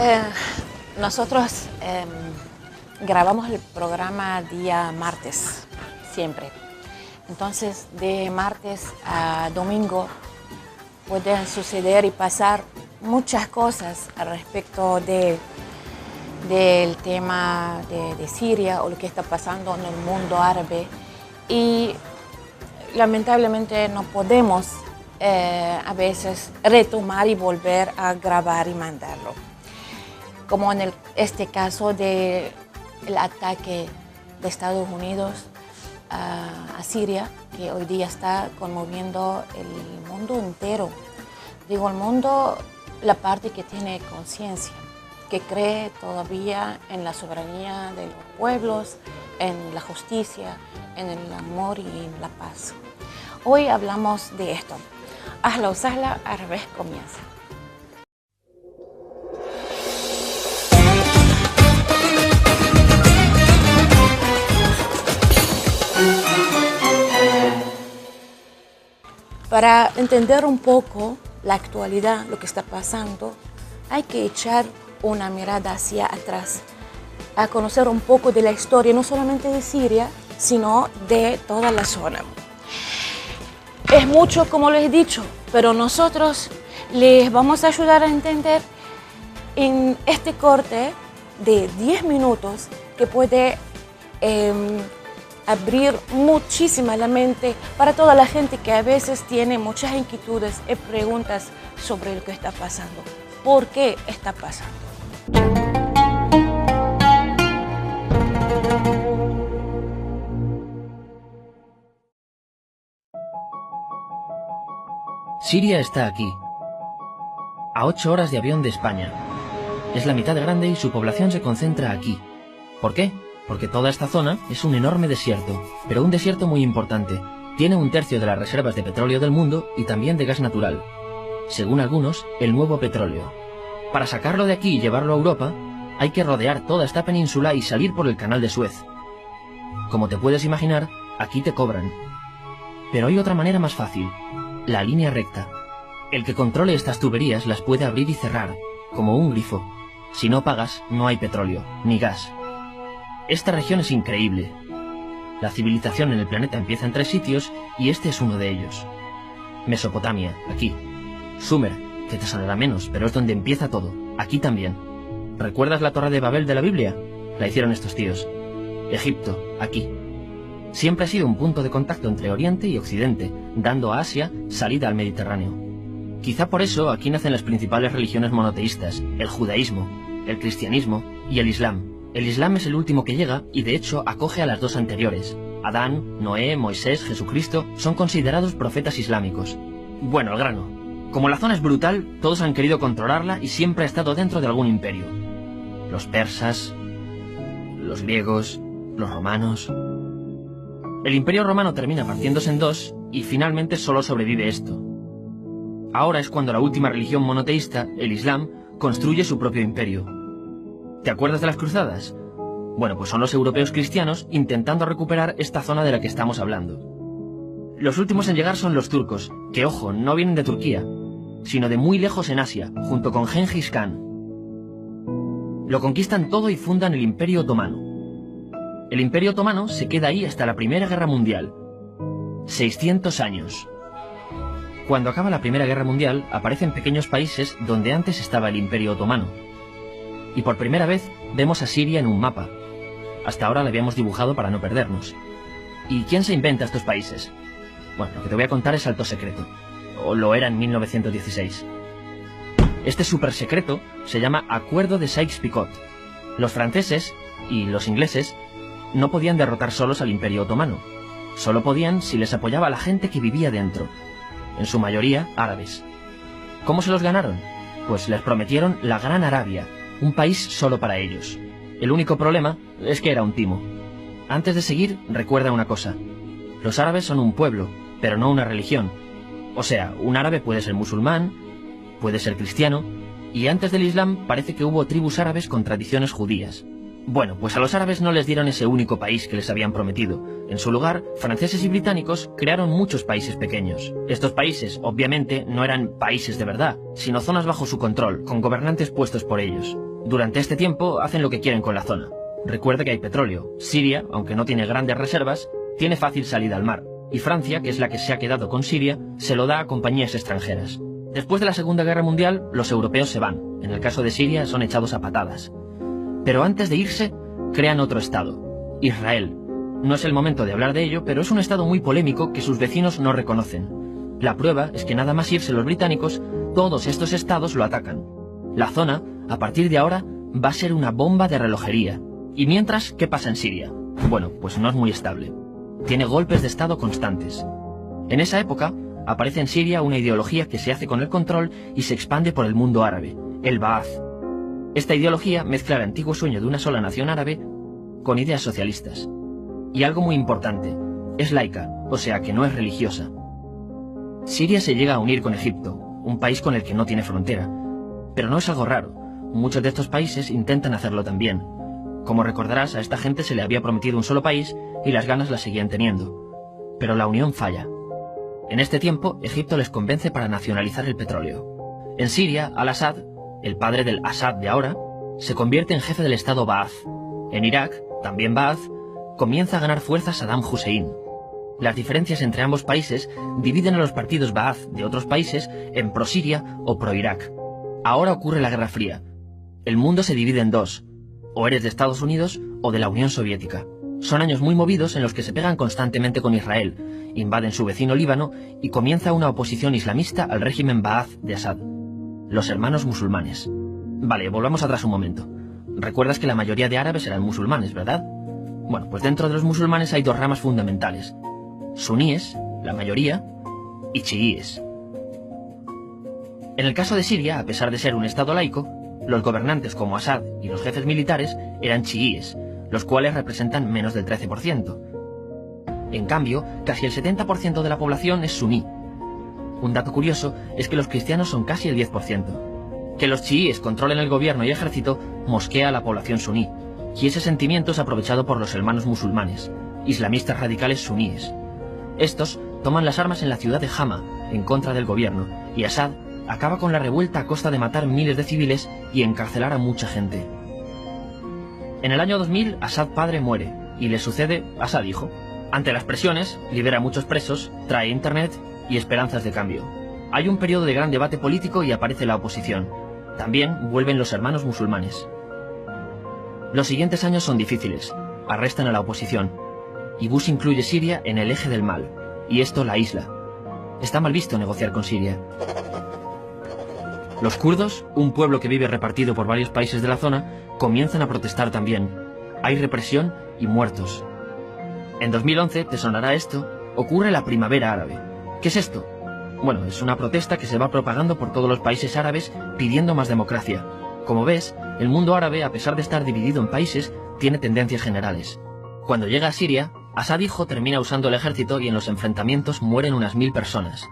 Eh, Nosotros grabamos el programa día martes, siempre. Entonces, de martes a domingo pueden suceder y pasar muchas cosas al respecto del tema de Siria o lo que está pasando en el mundo árabe. Y lamentablemente no podemos a veces retomar y volver a grabar y mandarlo. Como en este caso del ataque de Estados Unidos a Siria, que hoy día está conmoviendo el mundo entero. Digo el mundo, la parte que tiene conciencia, que cree todavía en la soberanía de los pueblos, en la justicia, en el amor y en la paz. Hoy hablamos de esto. Ahla wa sahla, al revés comienza. Para entender un poco la actualidad, lo que está pasando, hay que echar una mirada hacia atrás, a conocer un poco de la historia, no solamente de Siria, sino de toda la zona. Es mucho, como les he dicho, pero nosotros les vamos a ayudar a entender en este corte de 10 minutos que puede abrir muchísima la mente para toda la gente que a veces tiene muchas inquietudes y preguntas sobre lo que está pasando. ¿Por qué está pasando? Siria está aquí, a 8 horas de avión de España. Es la mitad grande y su población se concentra aquí. ¿Por qué? Porque toda esta zona es un enorme desierto, pero un desierto muy importante. Tiene 1/3 de las reservas de petróleo del mundo y también de gas natural. Según algunos, el nuevo petróleo. Para sacarlo de aquí y llevarlo a Europa, hay que rodear toda esta península y salir por el canal de Suez. Como te puedes imaginar, aquí te cobran. Pero hay otra manera más fácil, la línea recta. El que controle estas tuberías las puede abrir y cerrar, como un grifo. Si no pagas, no hay petróleo, ni gas. Esta región es increíble. La civilización en el planeta empieza en 3 sitios y este es uno de ellos. Mesopotamia, aquí. Sumer, que te sonará menos, pero es donde empieza todo, aquí también. ¿Recuerdas la Torre de Babel de la Biblia? La hicieron estos tíos. Egipto, aquí. Siempre ha sido un punto de contacto entre Oriente y Occidente, dando a Asia salida al Mediterráneo. Quizá por eso aquí nacen las principales religiones monoteístas, el judaísmo, el cristianismo y el islam. El islam es el último que llega y de hecho acoge a las 2 anteriores. Adán, Noé, Moisés, Jesucristo son considerados profetas islámicos. Bueno, al grano. Como la zona es brutal, todos han querido controlarla y siempre ha estado dentro de algún imperio. Los persas, los griegos, los romanos. El imperio romano termina partiéndose en 2 y finalmente solo sobrevive esto. Ahora es cuando la última religión monoteísta, el islam, construye su propio imperio. ¿Te acuerdas de las cruzadas? Bueno, pues son los europeos cristianos intentando recuperar esta zona de la que estamos hablando. Los últimos en llegar son los turcos, que ojo, no vienen de Turquía, sino de muy lejos en Asia, junto con Gengis Khan. Lo conquistan todo y fundan el Imperio Otomano. El Imperio Otomano se queda ahí hasta la Primera Guerra Mundial. 600 años. Cuando acaba la Primera Guerra Mundial, aparecen pequeños países donde antes estaba el Imperio Otomano. Y por primera vez vemos a Siria en un mapa. Hasta ahora la habíamos dibujado para no perdernos. ¿Y quién se inventa estos países? Bueno, lo que te voy a contar es alto secreto. O lo era en 1916. Este súper secreto se llama Acuerdo de Sykes-Picot. Los franceses y los ingleses no podían derrotar solos al Imperio Otomano. Solo podían si les apoyaba la gente que vivía dentro. En su mayoría árabes. ¿Cómo se los ganaron? Pues les prometieron la Gran Arabia, un país solo para ellos. El único problema es que era un timo. Antes de seguir, recuerda una cosa. Los árabes son un pueblo, pero no una religión. O sea, un árabe puede ser musulmán, puede ser cristiano, y antes del Islam parece que hubo tribus árabes con tradiciones judías. Bueno, pues a los árabes no les dieron ese único país que les habían prometido. En su lugar, franceses y británicos crearon muchos países pequeños. Estos países, obviamente, no eran países de verdad, sino zonas bajo su control, con gobernantes puestos por ellos. Durante este tiempo hacen lo que quieren con la zona. Recuerda que hay petróleo. Siria, aunque no tiene grandes reservas, tiene fácil salida al mar. Y Francia, que es la que se ha quedado con Siria, se lo da a compañías extranjeras. Después de la Segunda Guerra Mundial, los europeos se van. En el caso de Siria, son echados a patadas. Pero antes de irse, crean otro estado, Israel. No es el momento de hablar de ello, pero es un estado muy polémico que sus vecinos no reconocen. La prueba es que nada más irse los británicos, todos estos estados lo atacan. La zona, a partir de ahora, va a ser una bomba de relojería. Y mientras, ¿qué pasa en Siria? Bueno, pues no es muy estable. Tiene golpes de estado constantes. En esa época, aparece en Siria una ideología que se hace con el control y se expande por el mundo árabe, el Ba'ath. Esta ideología mezcla el antiguo sueño de una sola nación árabe con ideas socialistas. Y algo muy importante, es laica, o sea que no es religiosa. Siria se llega a unir con Egipto, un país con el que no tiene frontera. Pero no es algo raro, muchos de estos países intentan hacerlo también. Como recordarás, a esta gente se le había prometido un solo país y las ganas las seguían teniendo. Pero la unión falla. En este tiempo, Egipto les convence para nacionalizar el petróleo. En Siria, Al-Assad, el padre del Assad de ahora, se convierte en jefe del estado Ba'ath. En Irak, también Ba'ath, comienza a ganar fuerza Saddam Hussein. Las diferencias entre ambos países dividen a los partidos Ba'ath de otros países en pro-Siria o pro-Irak. Ahora ocurre la Guerra Fría. El mundo se divide en dos, o eres de Estados Unidos o de la Unión Soviética. Son años muy movidos en los que se pegan constantemente con Israel, invaden su vecino Líbano y comienza una oposición islamista al régimen Ba'ath de Assad. Los hermanos musulmanes. Vale, volvamos atrás un momento. Recuerdas que la mayoría de árabes eran musulmanes, ¿verdad? Bueno, pues dentro de los musulmanes hay dos ramas fundamentales. Suníes, la mayoría, y chiíes. En el caso de Siria, a pesar de ser un estado laico, los gobernantes como Assad y los jefes militares eran chiíes, los cuales representan menos del 13%. En cambio, casi el 70% de la población es suní. Un dato curioso es que los cristianos son casi el 10%. Que los chiíes controlen el gobierno y ejército mosquea a la población suní, y ese sentimiento es aprovechado por los hermanos musulmanes, islamistas radicales suníes. Estos toman las armas en la ciudad de Hama, en contra del gobierno, y Assad acaba con la revuelta a costa de matar miles de civiles y encarcelar a mucha gente. En el año 2000, Assad padre muere, y le sucede Assad hijo. Ante las presiones, libera a muchos presos, trae internet y esperanzas de cambio. Hay un periodo de gran debate político y aparece la oposición. También vuelven los hermanos musulmanes. Los siguientes años son difíciles. Arrestan a la oposición. Y Bush incluye Siria en el eje del mal, y esto la aísla. Está mal visto negociar con Siria. Los kurdos, un pueblo que vive repartido por varios países de la zona, comienzan a protestar también. Hay represión y muertos. En 2011, te sonará esto, ocurre la Primavera Árabe. ¿Qué es esto? Bueno, es una protesta que se va propagando por todos los países árabes pidiendo más democracia. Como ves, el mundo árabe, a pesar de estar dividido en países, tiene tendencias generales. Cuando llega a Siria, Assad hijo termina usando el ejército y en los enfrentamientos mueren unas 1000 personas.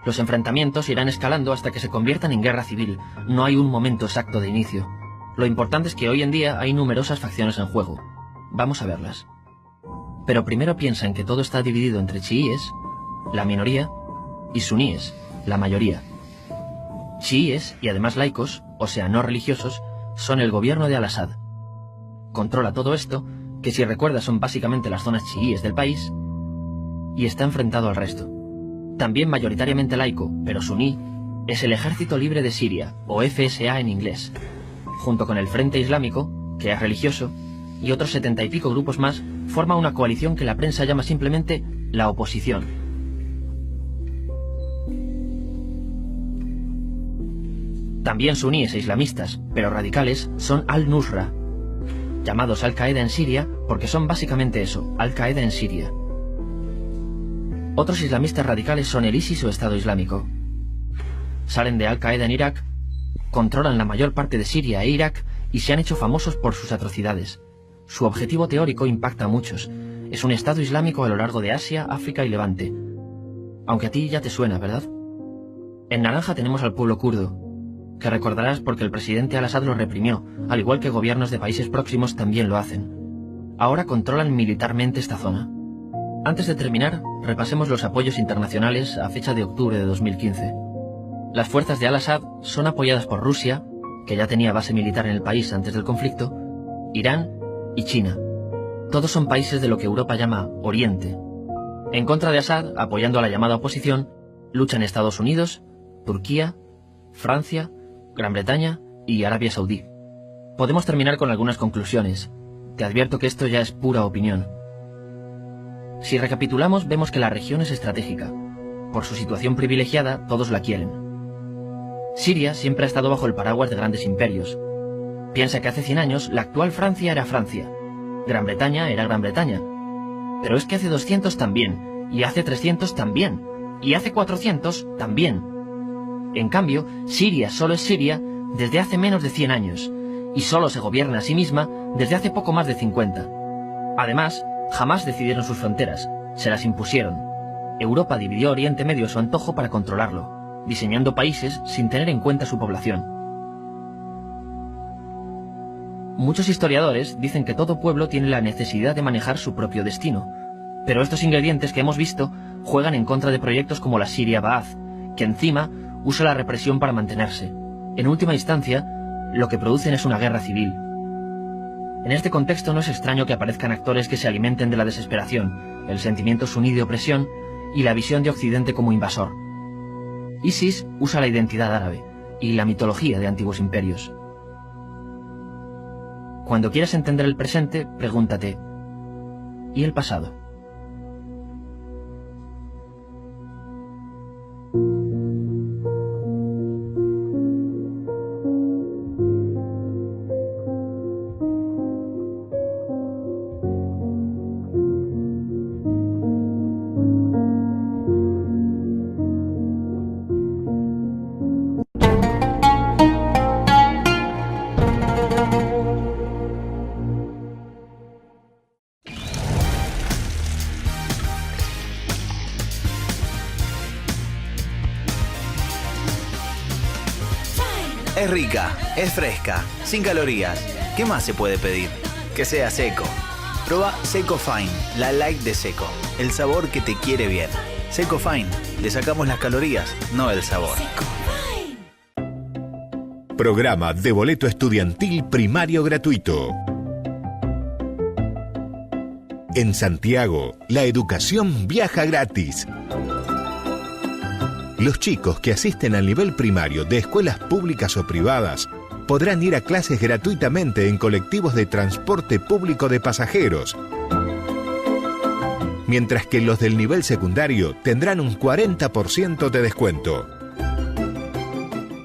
Los enfrentamientos irán escalando hasta que se conviertan en guerra civil. No hay un momento exacto de inicio. Lo importante es que hoy en día hay numerosas facciones en juego. Vamos a verlas. Pero primero piensa en que todo está dividido entre chiíes, la minoría, y suníes, la mayoría. Chiíes, y además laicos, o sea no religiosos, son el gobierno de Al-Assad. Controla todo esto, que si recuerdas son básicamente las zonas chiíes del país, y está enfrentado al resto. También mayoritariamente laico, pero suní, es el Ejército Libre de Siria, o FSA en inglés, junto con el Frente Islámico, que es religioso, y otros 70 y pico grupos más, forma una coalición que la prensa llama simplemente la oposición. También suníes e islamistas, pero radicales, son Al-Nusra, llamados Al-Qaeda en Siria porque son básicamente eso, Al-Qaeda en Siria. Otros islamistas radicales son el ISIS o Estado Islámico. Salen de Al-Qaeda en Irak, controlan la mayor parte de Siria e Irak y se han hecho famosos por sus atrocidades. Su objetivo teórico impacta a muchos. Es un Estado Islámico a lo largo de Asia, África y Levante. Aunque a ti ya te suena, ¿verdad? En naranja tenemos al pueblo kurdo. que recordarás porque el presidente al-Assad lo reprimió, al igual que gobiernos de países próximos también lo hacen. Ahora controlan militarmente esta zona. Antes de terminar, repasemos los apoyos internacionales a fecha de octubre de 2015. Las fuerzas de al-Assad son apoyadas por Rusia, que ya tenía base militar en el país antes del conflicto, Irán y China. Todos son países de lo que Europa llama Oriente. En contra de Assad, apoyando a la llamada oposición, luchan Estados Unidos, Turquía, Francia, Gran Bretaña y Arabia Saudí. Podemos terminar con algunas conclusiones. Te advierto que esto ya es pura opinión. Si recapitulamos, vemos que la región es estratégica. Por su situación privilegiada, todos la quieren. Siria siempre ha estado bajo el paraguas de grandes imperios. Piensa que hace 100 años la actual Francia era Francia. Gran Bretaña era Gran Bretaña. Pero es que hace 200 también, y hace 300 también, y hace 400 también. En cambio, Siria solo es Siria desde hace menos de 100 años, y solo se gobierna a sí misma desde hace poco más de 50. Además, jamás decidieron sus fronteras, se las impusieron. Europa dividió Oriente Medio a su antojo para controlarlo, diseñando países sin tener en cuenta su población. Muchos historiadores dicen que todo pueblo tiene la necesidad de manejar su propio destino, pero estos ingredientes que hemos visto juegan en contra de proyectos como la Siria Ba'ath, que encima usa la represión para mantenerse. En última instancia, lo que producen es una guerra civil. En este contexto no es extraño que aparezcan actores que se alimenten de la desesperación, el sentimiento suní de opresión y la visión de Occidente como invasor. ISIS usa la identidad árabe y la mitología de antiguos imperios. Cuando quieras entender el presente, pregúntate, ¿y el pasado? Es rica, es fresca, sin calorías. ¿Qué más se puede pedir? Que sea seco. Proba Seco Fine, la light de Seco. El sabor que te quiere bien. Seco Fine, le sacamos las calorías, no el sabor. Programa de boleto estudiantil primario gratuito. En Santiago, la educación viaja gratis. Los chicos que asisten al nivel primario de escuelas públicas o privadas podrán ir a clases gratuitamente en colectivos de transporte público de pasajeros, mientras que los del nivel secundario tendrán un 40% de descuento.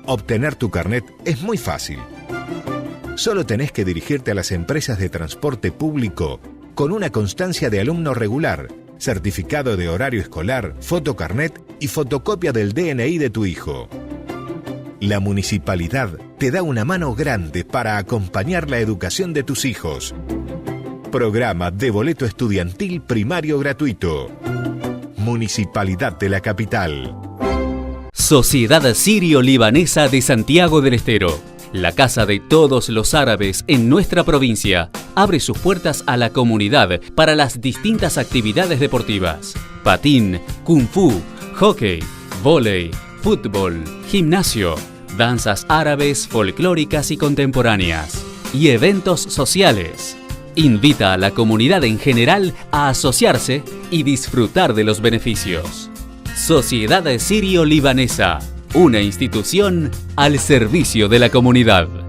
Obtener tu carnet es muy fácil. Solo tenés que dirigirte a las empresas de transporte público con una constancia de alumno regular, certificado de horario escolar, fotocarnet y fotocopia del DNI de tu hijo. La municipalidad te da una mano grande para acompañar la educación de tus hijos. Programa de boleto estudiantil primario gratuito. Municipalidad de la Capital. Sociedad Sirio-Libanesa de Santiago del Estero. La casa de todos los árabes en nuestra provincia abre sus puertas a la comunidad para las distintas actividades deportivas. Patín, kung fu, hockey, vóley, fútbol, gimnasio, danzas árabes folclóricas y contemporáneas y eventos sociales. Invita a la comunidad en general a asociarse y disfrutar de los beneficios. Sociedad Sirio-Libanesa, una institución al servicio de la comunidad.